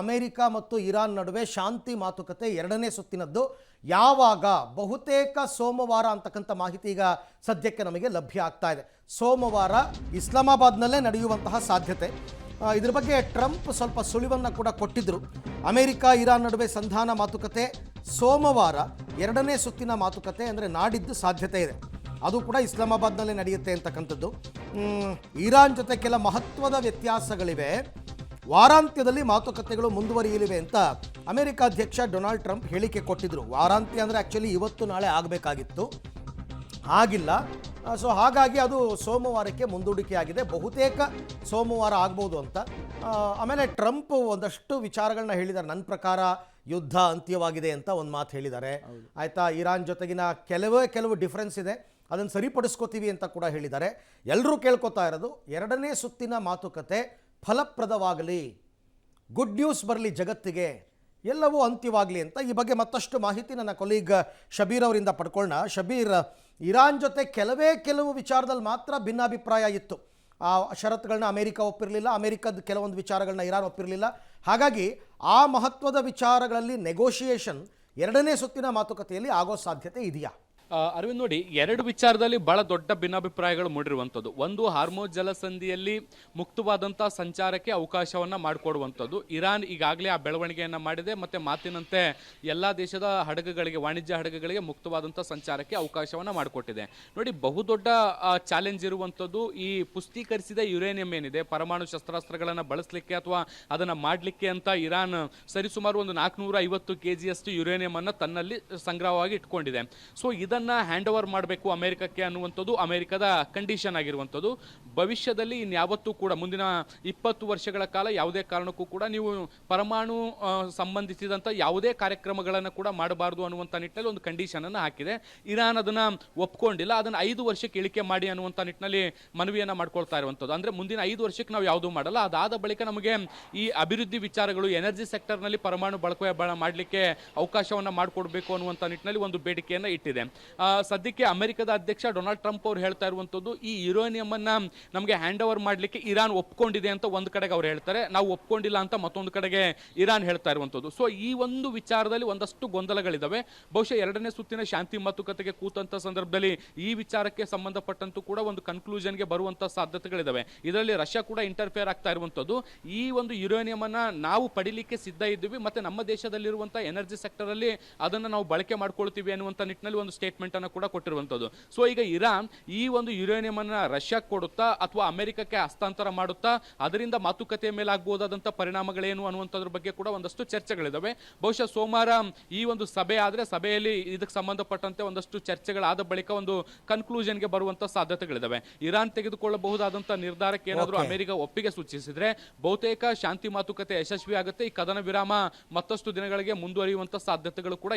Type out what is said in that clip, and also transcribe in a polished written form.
America ಮತ್ತು Iran ನಡುವೆ ಶಾಂತಿ ಮಾತುಕತೆ ಎರಡನೇ ಸುತ್ತಿನದ್ದು ಯಾವಾಗ? ಬಹುತೇಕ ಸೋಮವಾರ ಅಂತಕ್ಕಂಥ ಮಾಹಿತಿ ಈಗ ಸದ್ಯಕ್ಕೆ ನಮಗೆ ಲಭ್ಯ ಆಗ್ತಾ ಇದೆ. ಸೋಮವಾರ ಇಸ್ಲಾಮಾಬಾದ್ನಲ್ಲೇ ನಡೆಯುವಂತಹ ಸಾಧ್ಯತೆ. ಇದ್ರ ಬಗ್ಗೆ ಟ್ರಂಪ್ ಸ್ವಲ್ಪ ಸುಳಿವನ್ನು ಕೂಡ ಕೊಟ್ಟಿದ್ದರು. ಅಮೆರಿಕ ಇರಾನ್ ನಡುವೆ ಸಂಧಾನ ಮಾತುಕತೆ ಸೋಮವಾರ, ಎರಡನೇ ಸುತ್ತಿನ ಮಾತುಕತೆ ಅಂದರೆ ನಾಡಿದ್ದು ಸಾಧ್ಯತೆ ಇದೆ. ಅದು ಕೂಡ ಇಸ್ಲಾಮಾಬಾದ್ನಲ್ಲೇ ನಡೆಯುತ್ತೆ ಅಂತಕ್ಕಂಥದ್ದು. ಇರಾನ್ ಜೊತೆ ಕೆಲ ಮಹತ್ವದ ವ್ಯತ್ಯಾಸಗಳಿವೆ, ವಾರಾಂತ್ಯದಲ್ಲಿ ಮಾತುಕತೆಗಳು ಮುಂದುವರಿಯಲಿವೆ ಅಂತ ಅಮೆರಿಕ ಅಧ್ಯಕ್ಷ ಡೊನಾಲ್ಡ್ ಟ್ರಂಪ್ ಹೇಳಿಕೆ ಕೊಟ್ಟಿದ್ದರು. ವಾರಾಂತ್ಯ ಅಂದರೆ ಆ್ಯಕ್ಚುಲಿ ಇವತ್ತು ನಾಳೆ ಆಗಬೇಕಾಗಿತ್ತು, ಆಗಿಲ್ಲ. ಸೊ ಹಾಗಾಗಿ ಅದು ಸೋಮವಾರಕ್ಕೆ ಮುಂದೂಡಿಕೆಯಾಗಿದೆ. ಬಹುತೇಕ ಸೋಮವಾರ ಆಗ್ಬೋದು ಅಂತ. ಆಮೇಲೆ ಟ್ರಂಪ್ ಒಂದಷ್ಟು ವಿಚಾರಗಳನ್ನ ಹೇಳಿದ್ದಾರೆ. ನನ್ನ ಪ್ರಕಾರ ಯುದ್ಧ ಅಂತ್ಯವಾಗಿದೆ ಅಂತ ಒಂದು ಮಾತು ಹೇಳಿದ್ದಾರೆ. ಆಯಿತಾ, ಇರಾನ್ ಜೊತೆಗಿನ ಕೆಲವು ಡಿಫ್ರೆನ್ಸ್ ಇದೆ, ಅದನ್ನು ಸರಿಪಡಿಸ್ಕೋತೀವಿ ಅಂತ ಕೂಡ ಹೇಳಿದ್ದಾರೆ. ಎಲ್ಲರೂ ಕೇಳ್ಕೊತಾ ಇರೋದು ಎರಡನೇ ಸುತ್ತಿನ ಮಾತುಕತೆ ಫಲಪ್ರದವಾಗಲಿ, ಗುಡ್ ನ್ಯೂಸ್ ಬರಲಿ ಜಗತ್ತಿಗೆ, ಎಲ್ಲವೂ ಅಂತ್ಯವಾಗಲಿ ಅಂತ. ಈ ಬಗ್ಗೆ ಮತ್ತಷ್ಟು ಮಾಹಿತಿ ನನ್ನ ಕೊಲೀಗ್ ಶಬೀರ್ ಅವರಿಂದ ಪಡ್ಕೊಳ್ಳೋಣ. ಶಬೀರ್, ಇರಾನ್ ಜೊತೆ ಕೆಲವು ವಿಚಾರದಲ್ಲಿ ಮಾತ್ರ ಭಿನ್ನಾಭಿಪ್ರಾಯ ಇತ್ತು. ಆ ಷರತ್ತುಗಳನ್ನ ಅಮೆರಿಕ ಒಪ್ಪಿರಲಿಲ್ಲ, ಅಮೆರಿಕದ ಕೆಲವೊಂದು ವಿಚಾರಗಳನ್ನ ಇರಾನ್ ಒಪ್ಪಿರಲಿಲ್ಲ. ಹಾಗಾಗಿ ಆ ಮಹತ್ವದ ವಿಚಾರಗಳಲ್ಲಿ ನೆಗೋಷಿಯೇಷನ್ ಎರಡನೇ ಸುತ್ತಿನ ಮಾತುಕತೆಯಲ್ಲಿ ಆಗೋ ಸಾಧ್ಯತೆ ಇದೆಯಾ? ಅರವಿಂದ್, ನೋಡಿ, ಎರಡು ವಿಚಾರದಲ್ಲಿ ಬಹಳ ದೊಡ್ಡ ಭಿನ್ನಾಭಿಪ್ರಾಯಗಳು ಮೂಡಿರುವಂಥದ್ದು. ಒಂದು, ಹಾರ್ಮೋಜ್ ಜಲಸಂಧಿಯಲ್ಲಿ ಮುಕ್ತವಾದಂಥ ಸಂಚಾರಕ್ಕೆ ಅವಕಾಶವನ್ನು ಮಾಡಿಕೊಡುವಂಥದ್ದು. ಇರಾನ್ ಈಗಾಗಲೇ ಆ ಬೆಳವಣಿಗೆಯನ್ನು ಮಾಡಿದೆ ಮತ್ತು ಮಾತಿನಂತೆ ಎಲ್ಲ ದೇಶದ ಹಡಗುಗಳಿಗೆ, ವಾಣಿಜ್ಯ ಹಡಗುಗಳಿಗೆ ಮುಕ್ತವಾದಂಥ ಸಂಚಾರಕ್ಕೆ ಅವಕಾಶವನ್ನು ಮಾಡಿಕೊಟ್ಟಿದೆ. ನೋಡಿ, ಬಹುದೊಡ್ಡ ಚಾಲೆಂಜ್ ಇರುವಂಥದ್ದು ಈ ಪುಷ್ಟೀಕರಿಸಿದ ಯುರೇನಿಯಂ ಏನಿದೆ, ಪರಮಾಣು ಶಸ್ತ್ರಾಸ್ತ್ರಗಳನ್ನು ಬಳಸಲಿಕ್ಕೆ ಅಥವಾ ಅದನ್ನು ಮಾಡಲಿಕ್ಕೆ ಅಂತ ಇರಾನ್ ಸರಿಸುಮಾರು ಒಂದು 450 kg ಯುರೇನಿಯಂ ಅನ್ನು ತನ್ನಲ್ಲಿ ಸಂಗ್ರಹವಾಗಿ ಇಟ್ಕೊಂಡಿದೆ. ಸೊ ಇದನ್ನು ಹ್ಯಾಂಡ್ ಓವರ್ ಮಾಡಬೇಕು ಅಮೆರಿಕಕ್ಕೆ ಅನ್ನುವಂಥದ್ದು ಅಮೆರಿಕದ ಕಂಡೀಷನ್ ಆಗಿರುವಂಥದ್ದು. ಭವಿಷ್ಯದಲ್ಲಿ ಇನ್ಯಾವತ್ತೂ ಕೂಡ ಮುಂದಿನ 20 ವರ್ಷಗಳ ಕಾಲ ಯಾವುದೇ ಕಾರಣಕ್ಕೂ ಕೂಡ ನೀವು ಪರಮಾಣು ಸಂಬಂಧಿಸಿದಂಥ ಯಾವುದೇ ಕಾರ್ಯಕ್ರಮಗಳನ್ನು ಕೂಡ ಮಾಡಬಾರ್ದು ಅನ್ನುವಂಥ ನಿಟ್ಟಿನಲ್ಲಿ ಒಂದು ಕಂಡೀಷನನ್ನು ಹಾಕಿದೆ. ಇರಾನ್ ಅದನ್ನು ಒಪ್ಕೊಂಡಿಲ್ಲ. ಅದನ್ನು 5 ವರ್ಷಕ್ಕೆ ಇಳಿಕೆ ಮಾಡಿ ಅನ್ನುವಂಥ ನಿಟ್ಟಿನಲ್ಲಿ ಮನವಿಯನ್ನು ಮಾಡ್ಕೊಳ್ತಾ ಇರುವಂಥದ್ದು. ಅಂದರೆ ಮುಂದಿನ 5 ವರ್ಷಕ್ಕೆ ನಾವು ಯಾವುದೂ ಮಾಡಲ್ಲ, ಅದಾದ ಬಳಿಕ ನಮಗೆ ಈ ಅಭಿವೃದ್ಧಿ ವಿಚಾರಗಳು, ಎನರ್ಜಿ ಸೆಕ್ಟರ್ನಲ್ಲಿ ಪರಮಾಣು ಬಳಕೆ ಮಾಡಲಿಕ್ಕೆ ಅವಕಾಶವನ್ನು ಮಾಡಿಕೊಡ್ಬೇಕು ಅನ್ನುವಂಥ ನಿಟ್ಟಿನಲ್ಲಿ ಒಂದು ಬೇಡಿಕೆಯನ್ನು ಇಟ್ಟಿದೆ. ಸದ್ಯಕ್ಕೆ ಅಮೆರಿಕದ ಅಧ್ಯಕ್ಷ ಡೊನಾಲ್ಡ್ ಟ್ರಂಪ್ ಅವರು ಹೇಳ್ತಾ ಇರುವಂಥದ್ದು ಈ ಯುರೇನಿಯಂ ಅನ್ನ ನಮಗೆ ಹ್ಯಾಂಡ್ ಓವರ್ ಮಾಡಲಿಕ್ಕೆ ಇರಾನ್ ಒಪ್ಕೊಂಡಿದೆ ಅಂತ ಒಂದು ಕಡೆಗೆ ಅವ್ರು ಹೇಳ್ತಾರೆ, ನಾವು ಒಪ್ಕೊಂಡಿಲ್ಲ ಅಂತ ಮತ್ತೊಂದು ಕಡೆಗೆ ಇರಾನ್ ಹೇಳ್ತಾ ಇರುವಂಥದ್ದು. ಸೊ ಈ ಒಂದು ವಿಚಾರದಲ್ಲಿ ಒಂದಷ್ಟು ಗೊಂದಲಗಳಿದ್ದಾವೆ. ಬಹುಶಃ ಎರಡನೇ ಸುತ್ತಿನ ಶಾಂತಿ ಮಾತುಕತೆಗೆ ಕೂತಂತ ಸಂದರ್ಭದಲ್ಲಿ ಈ ವಿಚಾರಕ್ಕೆ ಸಂಬಂಧಪಟ್ಟಂತೂ ಕೂಡ ಒಂದು ಕನ್ಕ್ಲೂಷನ್ಗೆ ಬರುವಂತ ಸಾಧ್ಯತೆಗಳಿದ್ದಾವೆ. ಇದರಲ್ಲಿ ರಷ್ಯಾ ಕೂಡ ಇಂಟರ್ಫಿಯರ್ ಆಗ್ತಾ ಇರುವಂಥದ್ದು. ಈ ಒಂದು ಯುರೇನಿಯಂ ಅನ್ನ ನಾವು ಪಡಿಲಿಕ್ಕೆ ಸಿದ್ಧ ಇದ್ದೀವಿ ಮತ್ತೆ ನಮ್ಮ ದೇಶದಲ್ಲಿರುವಂತಹ ಎನರ್ಜಿ ಸೆಕ್ಟರ್ ಅಲ್ಲಿ ಅದನ್ನು ನಾವು ಬಳಕೆ ಮಾಡ್ಕೊಳ್ತೀವಿ ಅನ್ನುವಂಥ ನಿಟ್ಟಿನಲ್ಲಿ ಒಂದು ಸ್ಟೇಟ್ಮೆಂಟ್ ಅನ್ನು ಕೂಡ ಕೊಟ್ಟಿರುವಂಥದ್ದು. ಸೊ ಈಗ ಇರಾನ್ ಈ ಒಂದು ಯುರೇನಿಯಂ ಅನ್ನ ರಷ್ಯಾಕ್ಕೆ ಕೊಡುತ್ತಾ ಅಥವಾ ಅಮೆರಿಕಕ್ಕೆ ಹಸ್ತಾಂತರ ಮಾಡುತ್ತಾ, ಅದರಿಂದ ಮಾತುಕತೆಯ ಮೇಲೆ ಆಗಬಹುದಾದಂಥ ಪರಿಣಾಮಗಳೇನು ಅನ್ನುವಂಥದ್ರ ಬಗ್ಗೆ ಕೂಡ ಒಂದಷ್ಟು ಚರ್ಚೆಗಳಿದ್ದಾವೆ. ಬಹುಶಃ ಸೋಮವಾರ ಈ ಒಂದು ಸಭೆ ಆದರೆ ಸಭೆಯಲ್ಲಿ ಇದಕ್ಕೆ ಸಂಬಂಧಪಟ್ಟಂತೆ ಒಂದಷ್ಟು ಚರ್ಚೆಗಳಾದ ಬಳಿಕ ಒಂದು ಕನ್ಕ್ಲೂಷನ್ಗೆ ಬರುವಂತ ಸಾಧ್ಯತೆಗಳಿದ್ದಾವೆ. ಇರಾನ್ ತೆಗೆದುಕೊಳ್ಳಬಹುದಾದಂಥ ನಿರ್ಧಾರಕ್ಕೆ ಏನಾದರೂ ಅಮೆರಿಕ ಒಪ್ಪಿಗೆ ಸೂಚಿಸಿದ್ರೆ ಬಹುತೇಕ ಶಾಂತಿ ಮಾತುಕತೆ ಯಶಸ್ವಿ ಆಗುತ್ತೆ. ಈ ಕದನ ವಿರಾಮ ಮತ್ತಷ್ಟು ದಿನಗಳಿಗೆ ಮುಂದುವರಿಯುವಂತ ಸಾಧ್ಯತೆಗಳು ಕೂಡ